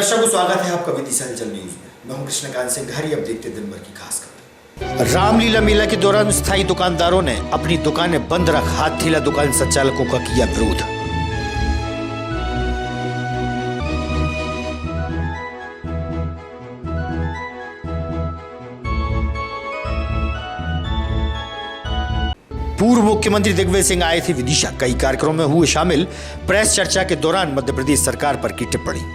दर्शकों, स्वागत है आपका विदिशा न्यूज में। मैं हूं कृष्णकांत सिंह। अब देखते दिन भर की खास खबर। रामलीला मेला के दौरान स्थायी दुकानदारों ने अपनी दुकानें बंद रख हाथीला दुकान संचालकों का किया विरोध। पूर्व मुख्यमंत्री दिग्विजय सिंह आए थे विदिशा। कई कार्यक्रमों में हुए शामिल। प्रेस चर्चा के दौरान मध्य प्रदेश सरकार पर की टिप्पणी।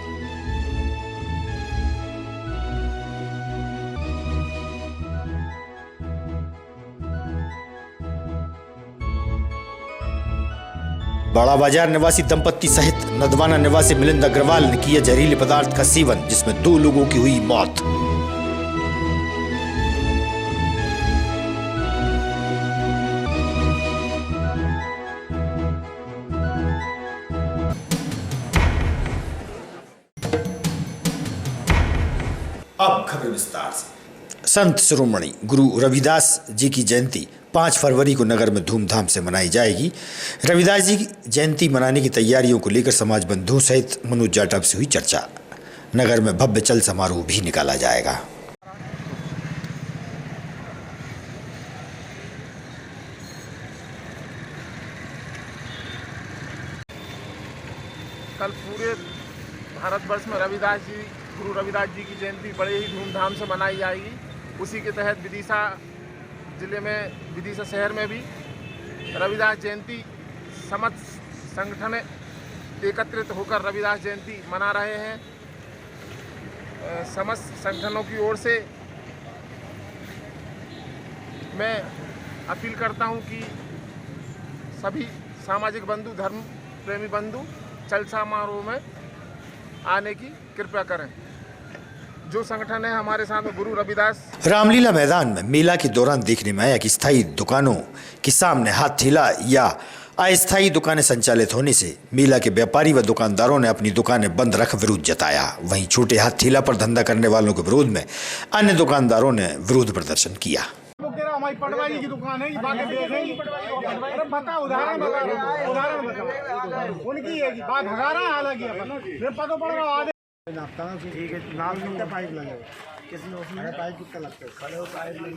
बड़ा बाजार निवासी दंपत्ति सहित नदवाना निवासी मिलिंद अग्रवाल ने किया जहरीले पदार्थ का सेवन, जिसमें 2 लोगों की हुई मौत। अब खबर विस्तार से। संत शिरोमणि गुरु रविदास जी की जयंती 5 फरवरी को नगर में धूमधाम से मनाई जाएगी। रविदास जी की जयंती मनाने की तैयारियों को लेकर समाज बंधुओं सहित मनोज जाटव से हुई चर्चा। नगर में भव्य चल समारोह भी निकाला जाएगा। कल पूरे भारतवर्ष में गुरु रविदास जी की जयंती बड़े ही धूमधाम से मनाई जाएगी। उसी के तहत विदिशा जिले में, विदिशा शहर में भी रविदास जयंती समस्त संगठन एकत्रित होकर रविदास जयंती मना रहे हैं। समस्त संगठनों की ओर से मैं अपील करता हूं कि सभी सामाजिक बंधु, धर्म प्रेमी बंधु चल समारोह में आने की कृपया करें। जो संगठन है हमारे साथ गुरु रविदास। रामलीला मैदान में मेला के दौरान देखने में आया कि स्थायी दुकानों के सामने हाथ ठेला या अस्थायी दुकानें संचालित होने से मेला के व्यापारी व दुकानदारों ने अपनी दुकानें बंद रख विरोध जताया। वहीं छोटे हाथ ठेला पर धंधा करने वालों के विरोध में अन्य दुकानदारों ने विरोध प्रदर्शन किया। हमारी पटवारी की दुकान है, उनकी है कि बात भगा रहा है। हालांकि पता पड़ रहा ठीक है, नाम कितना पाइप लगेगा, किसी उसमें पाइप कितना लगता है, खड़े हो पाइप लगे।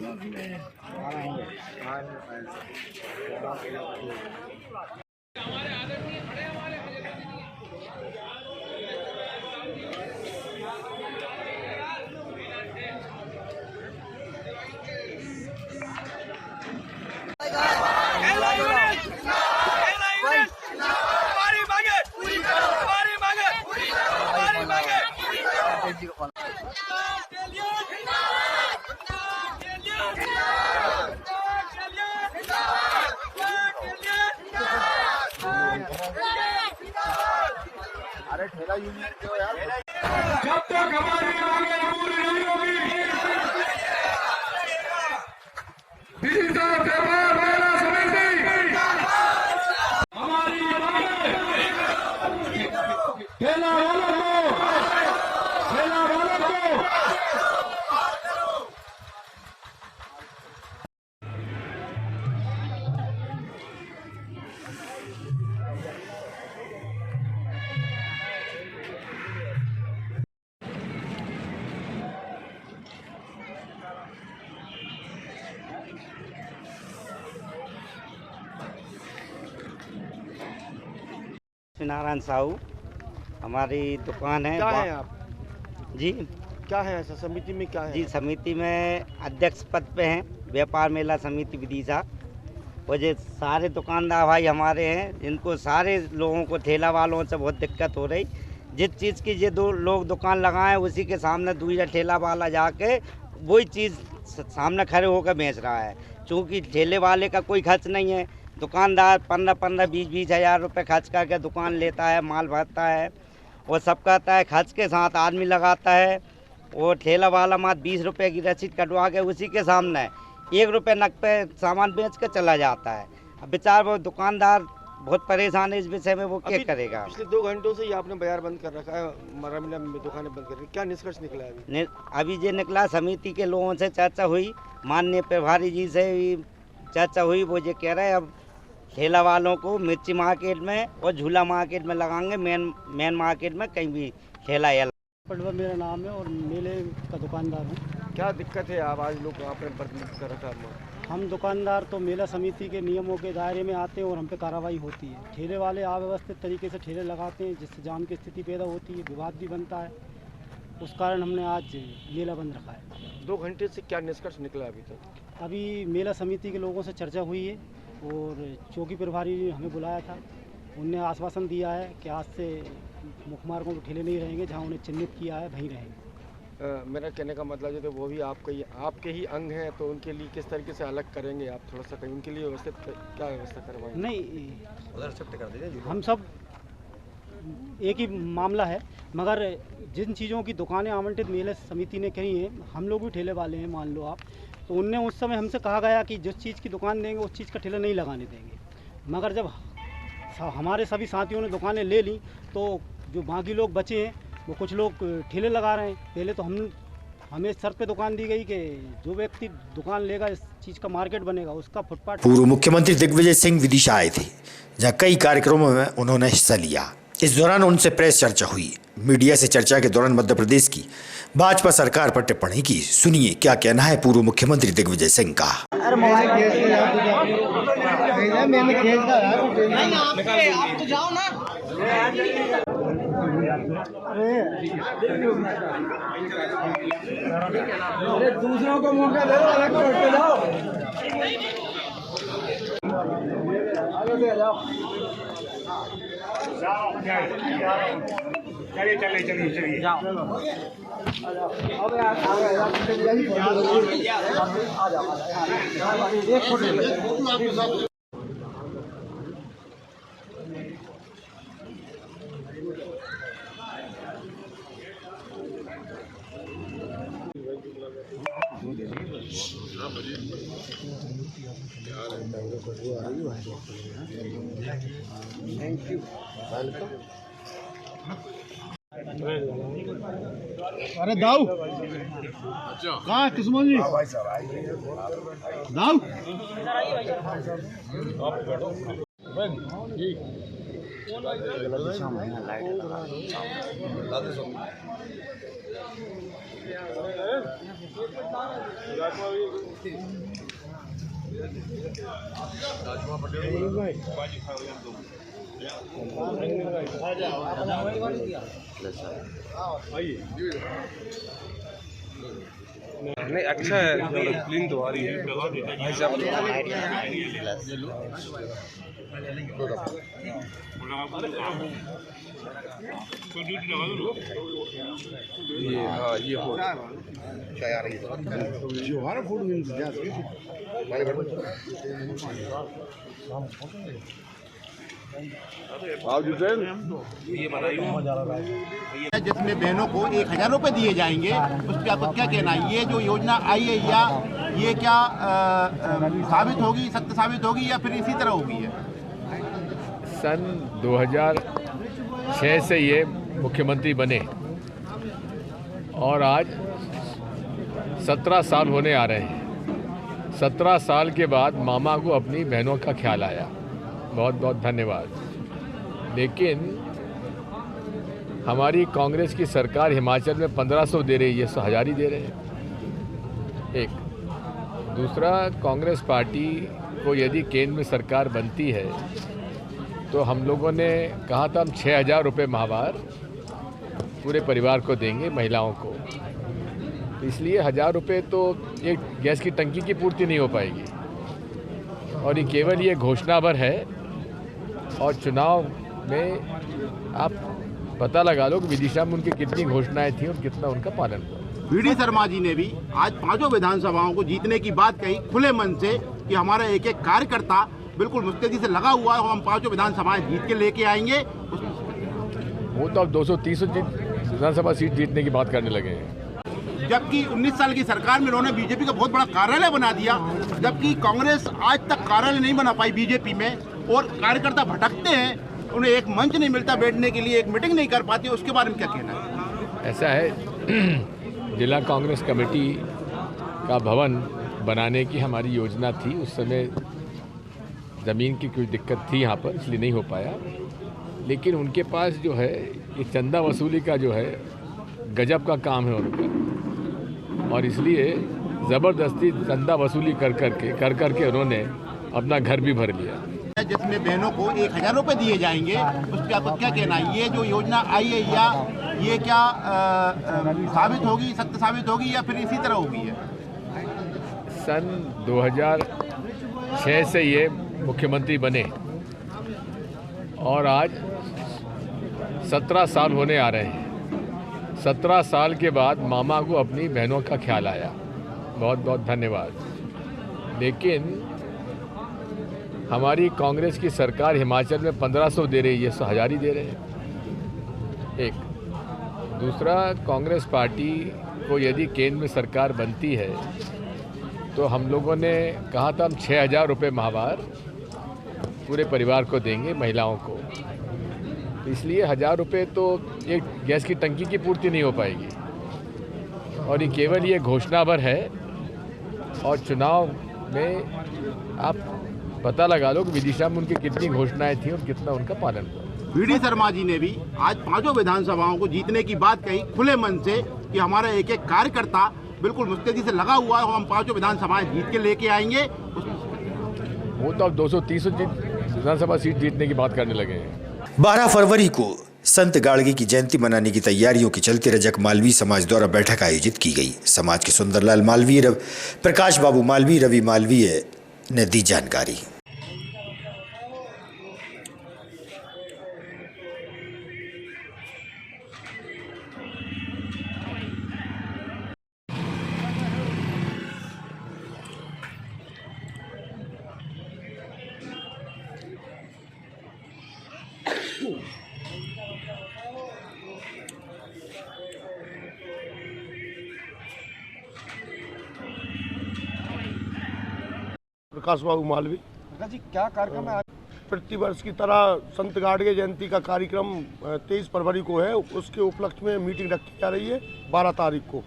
अरे ठेला यूनियन क्यों यार, जब तक हमारी मांगे पूरी नहीं होगी विदिशा व्यापार मेला समिति हमारी मांगे ठेला वालों को नारायण साहू हमारी दुकान है। क्या है आप जी? क्या है ऐसा समिति में क्या है? जी, समिति में अध्यक्ष पद पे हैं, व्यापार मेला समिति विदिशा। और ये सारे दुकानदार भाई हमारे हैं, जिनको सारे लोगों को ठेला वालों से बहुत दिक्कत हो रही। जिस चीज़ की ये 2 लोग दुकान लगाए उसी के सामने दूसरा ठेला वाला जाके वही चीज़ सामने खड़े होकर बेच रहा है। चूँकि ठेले वाले का कोई खर्च नहीं है, दुकानदार 15-15, 20-20 हज़ार रुपये खर्च करके दुकान लेता है, माल भरता है और सब करता है। खर्च के साथ आदमी लगाता है और ठेला वाला मात्र 20 रुपये की रसीद कटवा के उसी के सामने 1 रुपये नकद पे सामान बेच के चला जाता है। अब बेचारा वो दुकानदार बहुत परेशान है इस विषय में, वो क्या करेगा। पिछले 2 घंटों से ही आपने बाजार बंद कर रखा है, रामलीला में दुकानें बंद कर रही, क्या निष्कर्ष निकला है? अभी ये निकला, समिति के लोगों से चर्चा हुई, माननीय प्रभारी जी से भी चर्चा हुई। वो ये कह रहे हैं अब ठेला वालों को मिर्ची मार्केट में और झूला मार्केट में लगाएंगे, मेन मार्केट में कहीं भी ठेला पटवा मेरा नाम है और मेले का दुकानदार हूँ। क्या दिक्कत है आप आज लोग आपने प्रतिनिधित्व कर रखा है? हम दुकानदार तो मेला समिति के नियमों के दायरे में आते हैं और हम पे कार्रवाई होती है। ठेले वाले अव्यवस्थित तरीके से ठेले लगाते हैं जिससे जाम की स्थिति पैदा होती है, विवाद भी बनता है। उस कारण हमने आज मेला बंद रखा है। 2 घंटे से क्या निष्कर्ष निकला अभी तक? अभी मेला समिति के लोगों से चर्चा हुई है और चौकी प्रभारी ने हमें बुलाया था। उनने आश्वासन दिया है कि आज से मुख्य मार्गों पर ठेले नहीं रहेंगे, जहाँ उन्हें चिन्हित किया है वहीं रहेंगे। मेरा कहने का मतलब है तो वो भी आपके ही अंग हैं, तो उनके लिए किस तरीके से अलग करेंगे आप? थोड़ा सा कहीं उनके लिए व्यवस्थित क्या व्यवस्था करवाएंगे? नहीं, उधर शिफ्ट कर दीजिए। हम सब एक ही मामला है, मगर जिन चीज़ों की दुकानें आवंटित मेले समिति ने कही हैं, हम लोग भी ठेले वाले हैं मान लो आप, तो उनने उस समय हमसे कहा गया कि जिस चीज़ की दुकान देंगे उस चीज़ का ठेला नहीं लगाने देंगे। मगर जब हमारे सभी साथियों ने दुकानें ले ली तो जो बाकी लोग बचे हैं वो कुछ लोग ठेले लगा रहे हैं। पहले तो हमें शर्त पे दुकान दी गई कि जो व्यक्ति दुकान लेगा, इस चीज़ का मार्केट बनेगा, उसका फुटपाथ। पूर्व मुख्यमंत्री दिग्विजय सिंह विदिशा आए थे, जहां कई कार्यक्रमों में उन्होंने हिस्सा लिया। इस दौरान उनसे प्रेस चर्चा हुई। मीडिया से चर्चा के दौरान मध्य प्रदेश की भाजपा सरकार पर टिप्पणी की। सुनिए क्या कहना है पूर्व मुख्यमंत्री दिग्विजय सिंह का। आप तो जाओ ना। दूसरों को मौका दे दो, अलग हट जाओ। चलिए जाओ। Thank you. अरे दाऊ कहाँ किस्मत जी दाऊ नहीं अच्छा है, क्लीन तो आ रही है भाई साहब। ये हाँ ये हो चाय आ रही है जो हमारा फूड मिल जिसमें बहनों को 1000 रुपये दिए जाएंगे, उस पर आपको क्या कहना है? ये जो योजना आई है या ये क्या साबित होगी, सत्य साबित होगी या फिर इसी तरह होगी? है सन 2006 से ये मुख्यमंत्री बने और आज 17 साल होने आ रहे हैं। 17 साल के बाद मामा को अपनी बहनों का ख्याल आया, बहुत बहुत धन्यवाद। लेकिन हमारी कांग्रेस की सरकार हिमाचल में 1500 दे रही है, 1000 ही दे रहे हैं। एक दूसरा, कांग्रेस पार्टी को यदि केंद्र में सरकार बनती है तो हम लोगों ने कहा था हम 6000 रुपये माहवार पूरे परिवार को देंगे, महिलाओं को। तो इसलिए 1000 रुपये तो एक गैस की टंकी की पूर्ति नहीं हो पाएगी और ये केवल ये घोषणा भर है। और चुनाव में आप पता लगा लो कि विदिशा में उनकी कितनी घोषणाएं थी और कितना उनका पालन हुआ। वीडी शर्मा जी ने भी आज 5 विधानसभाओं को जीतने की बात कही खुले मन से कि हमारा एक एक कार्यकर्ता बिल्कुल मुस्तैदी से लगा हुआ है, हम 5 विधानसभाएं जीत के लेके आएंगे। वो तो अब 230 विधानसभा सीट जीतने की बात करने लगे हैं। जबकि 19 साल की सरकार में उन्होंने बीजेपी का बहुत बड़ा कार्यालय बना दिया, जबकि कांग्रेस आज तक कार्यालय नहीं बना पाई बीजेपी में और कार्यकर्ता भटकते हैं, उन्हें एक मंच नहीं मिलता बैठने के लिए, एक मीटिंग नहीं कर पाती। उसके बारे में क्या कहना है? ऐसा है, जिला कांग्रेस कमेटी का भवन बनाने की हमारी योजना थी। उस समय ज़मीन की कुछ दिक्कत थी यहाँ पर, इसलिए नहीं हो पाया। लेकिन उनके पास जो है ये चंदा वसूली का जो है गजब का काम है उनका, और इसलिए ज़बरदस्ती चंदा वसूली कर करके उन्होंने अपना घर भी भर लिया। जिसमें बहनों को 1000 रुपये दिए जाएंगे, उस पर आपको क्या कहना है? ये जो योजना आई है या ये क्या साबित होगी, सत्य साबित होगी या फिर इसी तरह होगी है? सन 2006 से ये मुख्यमंत्री बने और आज 17 साल होने आ रहे हैं। 17 साल के बाद मामा को अपनी बहनों का ख्याल आया, बहुत बहुत धन्यवाद। लेकिन हमारी कांग्रेस की सरकार हिमाचल में 1500 दे रही है, 1000 ही दे रहे हैं। एक दूसरा, कांग्रेस पार्टी को यदि केंद्र में सरकार बनती है तो हम लोगों ने कहा था हम 6000 रुपये माहवार पूरे परिवार को देंगे, महिलाओं को। इसलिए 1000 रुपये तो एक गैस की टंकी की पूर्ति नहीं हो पाएगी, और ये केवल ये घोषणा भर है। और चुनाव में आप पता लगा लो कि विदिशा में उनकी कितनी घोषणाएं थी और कितना उनका पालन हुआ। वीडी शर्मा जी ने भी आज 5 विधानसभाओं को जीतने की बात कही खुले मन से कि हमारा एक एक कार्यकर्ता बिल्कुल मुस्तैदी से लगा हुआ है, हम 5 विधानसभाएं जीत के लेके आएंगे। वो तो अब 230 विधानसभा सीट जीतने की बात करने लगे हैं। 12 फरवरी को संत गाड़गी की जयंती मनाने की तैयारियों के चलते रजक मालवीय समाज द्वारा बैठक आयोजित की गई। समाज के सुंदरलाल मालवीय, प्रकाश बाबू मालवीय, रवि मालवीय ने दी जानकारी। प्रकाश बाबू मालवीय। प्रकाश जी, क्या कार्यक्रम है? प्रतिवर्ष की तरह संत गाड़गे जयंती का कार्यक्रम 23 फरवरी को है। उसके उपलक्ष्य में मीटिंग रखी जा रही है 12 तारीख को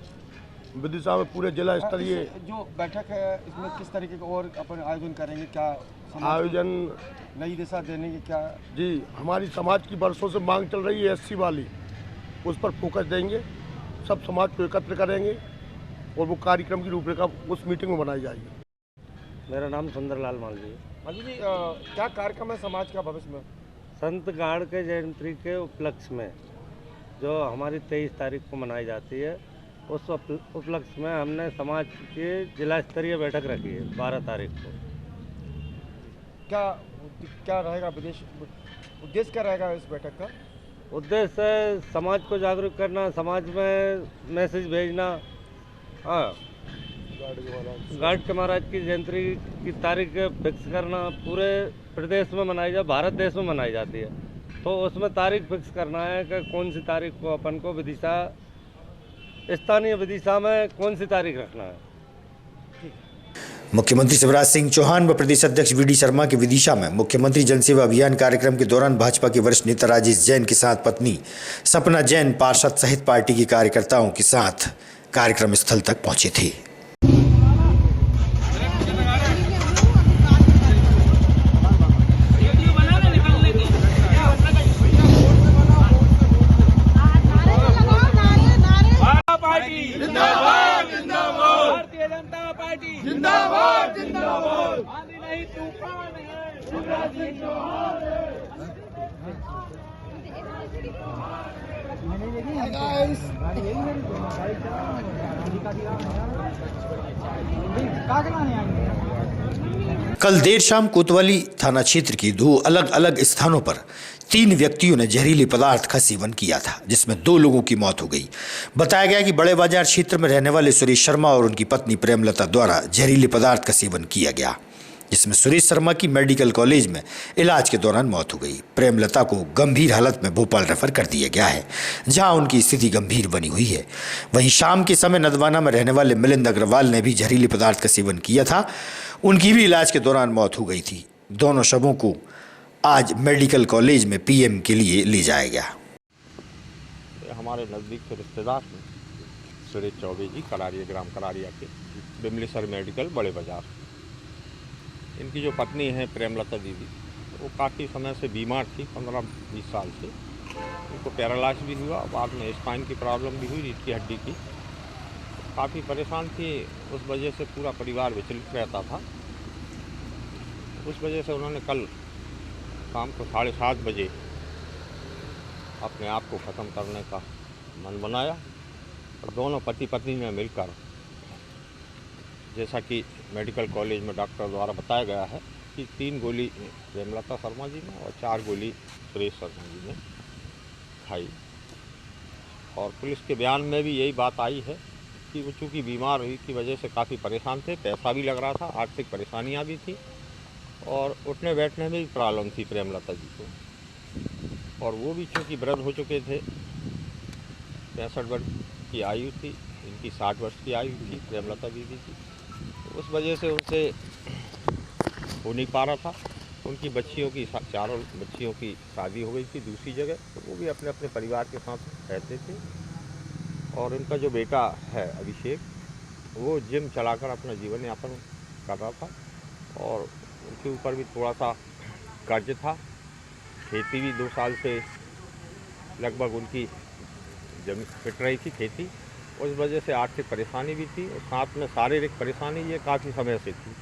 विदिशा में पूरे जिला स्तरीय। जो बैठक है इसमें किस तरीके का और अपन आयोजन करेंगे? क्या आयोजन नई दिशा देने की क्या? जी, हमारी समाज की वर्षों से मांग चल रही है SC वाली, उस पर फोकस देंगे, सब समाज को एकत्र करेंगे और वो कार्यक्रम की रूपरेखा उस मीटिंग में बनाई जाएगी। मेरा नाम सुंदरलाल मालवीय। मालवीय जी, क्या कार्यक्रम है समाज का भविष्य में? संत गाड़गे जयंती के उपलक्ष्य में जो हमारी 23 तारीख को मनाई जाती है, उस उपलक्ष्य में हमने समाज की जिला स्तरीय बैठक रखी है 12 तारीख को। क्या रहेगा उद्देश्य क्या रहेगा इस बैठक का? उद्देश्य है समाज को जागरूक करना, समाज में मैसेज भेजना। हाँ, गाड़ के महाराज की जयंती की तारीख फिक्स करना, पूरे प्रदेश में मनाई भारत देश में मनाई जाती है, तो उसमें तारीख फिक्स करना है कि कौन सी तारीख को अपन को विदिशा, स्थानीय विदिशा में कौन सी तारीख रखना है। मुख्यमंत्री शिवराज सिंह चौहान व प्रदेश अध्यक्ष वीडी शर्मा के विदिशा में मुख्यमंत्री जनसेवा अभियान कार्यक्रम के दौरान भाजपा के वरिष्ठ नेता राजेश जैन के साथ पत्नी सपना जैन, पार्षद सहित पार्टी के कार्यकर्ताओं के साथ कार्यक्रम स्थल तक पहुंचे थे। भारतीय जनता पार्टी जिंदाबाद जिंदाबाद। आंधी नहीं तूफान है, शिवराज सिंह चौहान है। कल देर शाम कोतवाली थाना क्षेत्र की 2 अलग अलग स्थानों पर 3 व्यक्तियों ने जहरीले पदार्थ का सेवन किया था, जिसमें 2 लोगों की मौत हो गई। बताया गया कि बड़े बाजार क्षेत्र में रहने वाले सुरेश शर्मा और उनकी पत्नी प्रेमलता द्वारा जहरीले पदार्थ का सेवन किया गया, जिसमें सुरेश शर्मा की मेडिकल कॉलेज में इलाज के दौरान मौत हो गई। प्रेमलता को गंभीर हालत में भोपाल रेफर कर दिया गया है, जहां उनकी स्थिति गंभीर बनी हुई है। वहीं शाम के समय नदवाना में रहने वाले मिलिंद अग्रवाल ने भी जहरीले पदार्थ का सेवन किया था, उनकी भी इलाज के दौरान मौत हो गई थी। दोनों शवों को आज मेडिकल कॉलेज में PM के लिए ले जाया गया। हमारे नज़दीक के रिश्तेदार हैं सुरेश चौबे जी, करारिया, ग्राम करारिया के, बिमलेश्वर मेडिकल, बड़े बाजार। इनकी जो पत्नी है प्रेमलता दीदी, वो काफ़ी समय से बीमार थी, 15-20 साल से, उनको पैरालाइज भी हुआ, बाद में स्पाइन की प्रॉब्लम भी हुई, रीढ़ की हड्डी की। काफ़ी परेशान थी, उस वजह से पूरा परिवार विचलित रहता था। उस वजह से उन्होंने कल शाम को 7:30 बजे अपने आप को ख़त्म करने का मन बनाया और दोनों पति पत्नी ने मिलकर, जैसा कि मेडिकल कॉलेज में डॉक्टर द्वारा बताया गया है कि 3 गोली प्रेमलता शर्मा जी ने और 4 गोली सुरेश शर्मा जी ने खाई। और पुलिस के बयान में भी यही बात आई है कि वो चूँकि बीमार हुई की वजह से काफ़ी परेशान थे, पैसा भी लग रहा था, आर्थिक परेशानियाँ भी थी और उठने बैठने में भी प्रॉब्लम थी प्रेमलता जी को। और वो भी चूँकि वृद्ध हो चुके थे, 65 वर्ष की आयु थी, इनकी 60 वर्ष की आयु थी प्रेमलता दीदी की। तो उस वजह से उनसे हो नहीं पा रहा था। उनकी बच्चियों की 4 बच्चियों की शादी हो गई थी दूसरी जगह, तो वो भी अपने अपने परिवार के साथ रहते थे। और उनका जो बेटा है अभिषेक, वो जिम चलाकर अपना जीवन यापन कर रहा था और उनके ऊपर भी थोड़ा सा कर्ज था। खेती भी 2 साल से लगभग उनकी जमीन पिट रही थी खेती, उस वजह से आर्थिक परेशानी भी थी और साथ में शारीरिक परेशानी ये काफ़ी समय से थी।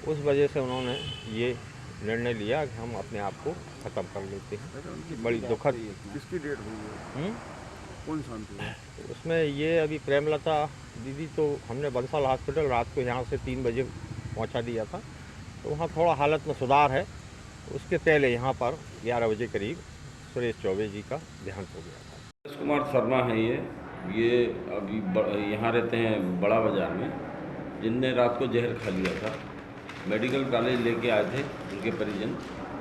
उस वजह से उन्होंने ये निर्णय लिया कि हम अपने आप को ख़त्म कर लेते हैं। बड़ी दुखद। किसकी डेट हुई है? कौन सा थी? उसमें ये अभी प्रेमलता दीदी तो हमने बंसल हॉस्पिटल रात को यहाँ से 3 बजे पहुँचा दिया था, तो वहाँ थोड़ा हालत में सुधार है। उसके पहले यहाँ पर 11 बजे करीब सुरेश चौबे जी का देहांत हो गया था। सुरेश कुमार शर्मा है ये अभी यहाँ रहते हैं बड़ा बाज़ार में, जिनने रात को जहर खा लिया था। मेडिकल कॉलेज लेके आए थे उनके परिजन,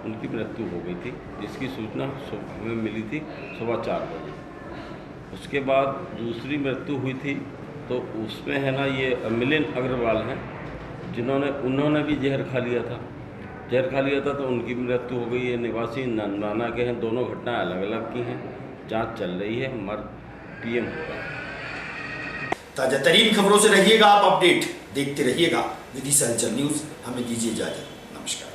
उनकी मृत्यु हो गई थी, जिसकी सूचना हमें मिली थी सुबह 4 बजे। उसके बाद दूसरी मृत्यु हुई थी, तो उसमें है ना ये मिलिन अग्रवाल हैं, उन्होंने भी जहर खा लिया था। जहर खा लिया था तो उनकी मृत्यु हो गई। ये निवासी नंदवाना के हैं, दोनों घटनाएं अलग अलग की हैं, जांच चल रही है, मर्द पीएम होगा। ताजा तरीन खबरों से रहिएगा आप अपडेट, देखते रहिएगा विदिशा हलचल न्यूज। हमें दीजिए इजाजत, नमस्कार।